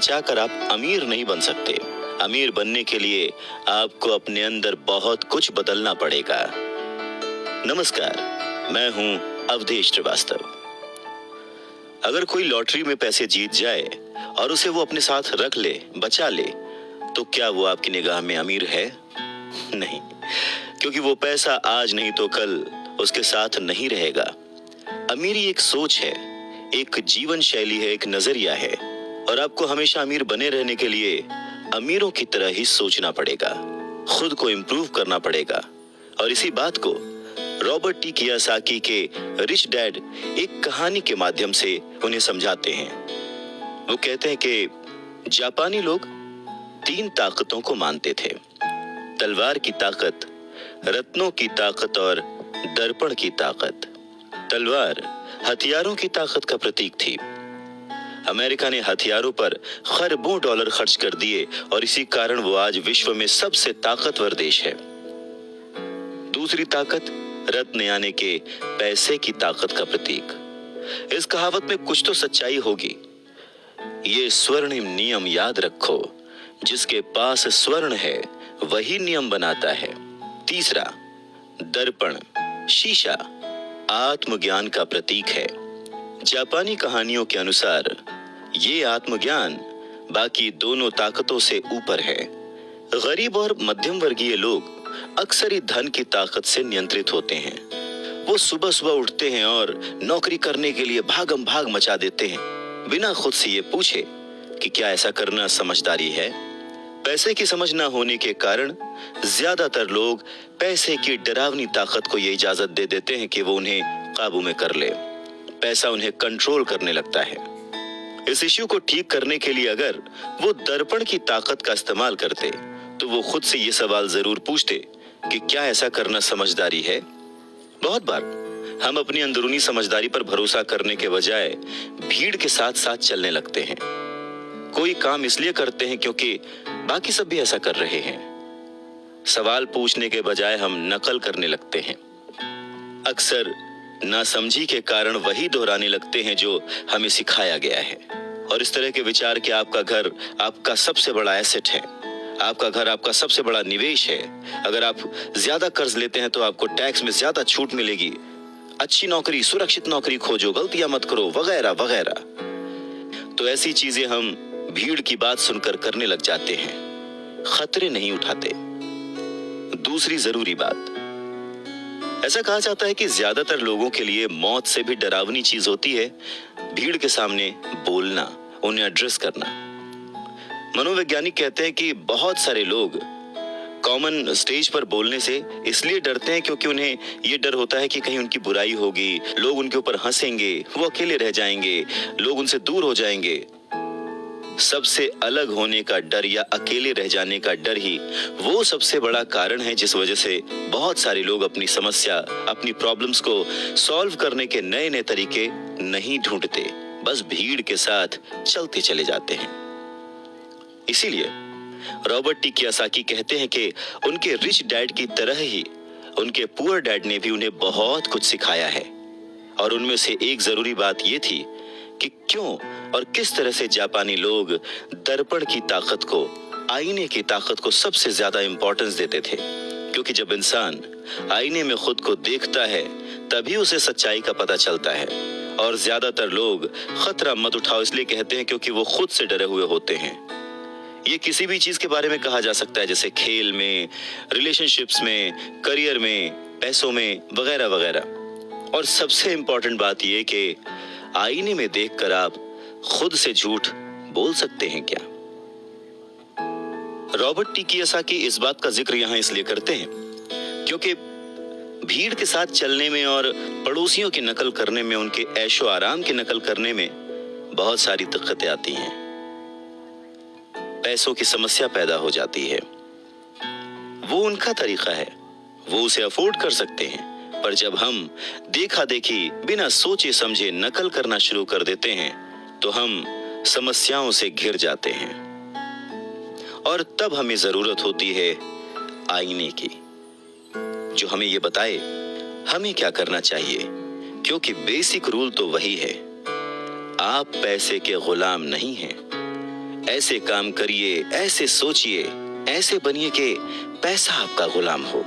बचाकर आप अमीर नहीं बन सकते। अमीर बनने के लिए आपको अपने अंदर बहुत कुछ बदलना पड़ेगा। नमस्कार, मैं हूं अवधेश श्रीवास्तव। अगर कोई लॉटरी में पैसे जीत जाए और उसे वो अपने साथ रख ले, बचा ले, तो क्या वो आपकी निगाह में अमीर है? नहीं, क्योंकि वो पैसा आज नहीं तो कल उसके साथ नहीं रहेगा। अमीरी एक सोच है, एक जीवन शैली है, एक नजरिया है, और आपको हमेशा अमीर बने रहने के लिए अमीरों की तरह ही सोचना पड़ेगा, खुद को इम्प्रूव करना पड़ेगा। और इसी बात को रॉबर्ट टी कियोसाकी के रिच डैड एक कहानी के माध्यम से उन्हें समझाते हैं। वो कहते हैं कि जापानी लोग 3 ताकतों को मानते थे: तलवार की ताकत, रत्नों की ताकत और दर्पण की ताकत। तलवार हथियारों की ताकत का प्रतीक थी। अमेरिका ने हथियारों पर खरबों डॉलर खर्च कर दिए और इसी कारण वो आज विश्व में सबसे ताकतवर देश है। दूसरी ताकत रत्न यानी के पैसे की ताकत का प्रतीक। इस कहावत में कुछ तो सच्चाई होगी। ये स्वर्णिम नियम याद रखो, जिसके पास स्वर्ण है वही नियम बनाता है। तीसरा, दर्पण, शीशा, आत्मज्ञान का प्रतीक है। जापानी कहानियों के अनुसार ये आत्मज्ञान बाकी दोनों ताकतों से ऊपर है। गरीब और मध्यम वर्गीय लोग अक्सर ही धन की ताकत से नियंत्रित होते हैं। वो सुबह सुबह उठते हैं और नौकरी करने के लिए भागम भाग मचा देते हैं, बिना खुद से ये पूछे कि क्या ऐसा करना समझदारी है। पैसे की समझ न होने के कारण ज्यादातर लोग पैसे की डरावनी ताकत को ये इजाजत दे देते हैं कि वो उन्हें काबू में कर ले। पैसा उन्हें कंट्रोल करने लगता है। इस इश्यू को ठीक करने के लिए अगर वो दर्पण की ताकत का इस्तेमाल करते तो वो खुद से ये सवाल जरूर पूछते कि क्या ऐसा करना समझदारी है। बहुत बार हम अपनी अंदरूनी समझदारी पर भरोसा करने के बजाय भीड़ के साथ साथ चलने लगते हैं। कोई काम इसलिए करते हैं क्योंकि बाकी सब भी ऐसा कर रहे हैं। सवाल पूछने के बजाय हम नकल करने लगते हैं। अक्सर नासमझी के कारण वही दोहराने लगते हैं जो हमें सिखाया गया है। और इस तरह के विचार कि आपका घर आपका सबसे बड़ा एसेट है, आपका घर आपका सबसे बड़ा निवेश है, अगर आप ज्यादा कर्ज लेते हैं तो आपको टैक्स में ज्यादा छूट मिलेगी, अच्छी नौकरी, सुरक्षित नौकरी खोजो, गलतियां मत करो, वगैरह वगैरह। तो ऐसी चीजें हम भीड़ की बात सुनकर करने लग जाते हैं, खतरे नहीं उठाते। दूसरी जरूरी बात, ऐसा कहा जाता है कि ज्यादातर लोगों के लिए मौत से भी डरावनी चीज होती है भीड़ के सामने बोलना, उन्हें एड्रेस करना। मनोवैज्ञानिक कहते हैं कि बहुत सारे लोग कॉमन स्टेज पर बोलने से इसलिए डरते हैं क्योंकि उन्हें यह डर होता है कि कहीं उनकी बुराई होगी, लोग उनके ऊपर हंसेंगे, वो अकेले रह जाएंगे, लोग उनसे दूर हो जाएंगे। सबसे अलग होने का डर या अकेले रह जाने का डर ही वो सबसे बड़ा कारण है जिस वजह से बहुत सारे लोग अपनी समस्या, अपनी प्रॉब्लम्स को सॉल्व करने के नए नए तरीके नहीं ढूंढते, बस भीड़ के साथ चलते चले जाते हैं। इसीलिए रॉबर्ट टी कियोसाकी कहते हैं कि उनके रिच डैड की तरह ही उनके पुअर डैड ने भी उन्हें बहुत कुछ सिखाया है। और उनमें से एक जरूरी बात यह थी कि क्यों और किस तरह से जापानी लोग दर्पण की ताकत को, आईने की ताकत को सबसे ज्यादा इंपॉर्टेंस देते थे। क्योंकि जब इंसान आईने में खुद को देखता है तभी उसे सच्चाई का पता चलता है। और ज्यादातर लोग खतरा मत उठाओ इसलिए कहते हैं क्योंकि वो खुद से डरे हुए होते हैं। ये किसी भी चीज के बारे में कहा जा सकता है, जैसे खेल में, रिलेशनशिप्स में, करियर में, पैसों में, वगैरह वगैरह। और सबसे इंपॉर्टेंट बात यह कि आईने में देखकर आप खुद से झूठ बोल सकते हैं क्या? रॉबर्ट टी कियोसाकी इस बात का जिक्र यहां इसलिए करते हैं क्योंकि भीड़ के साथ चलने में और पड़ोसियों की नकल करने में, उनके ऐशो आराम की नकल करने में बहुत सारी दिक्कतें आती हैं। पैसों की समस्या पैदा हो जाती है। वो उनका तरीका है, वो उसे अफोर्ड कर सकते हैं, पर जब हम देखा देखी बिना सोचे समझे नकल करना शुरू कर देते हैं तो हम समस्याओं से घिर जाते हैं। और तब हमें जरूरत होती है आईने की, जो हमें ये बताए हमें क्या करना चाहिए। क्योंकि बेसिक रूल तो वही है, आप पैसे के गुलाम नहीं हैं। ऐसे काम करिए, ऐसे सोचिए, ऐसे बनिए कि पैसा आपका गुलाम हो,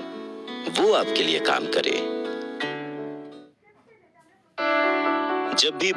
वो आपके लिए काम करे। जब भी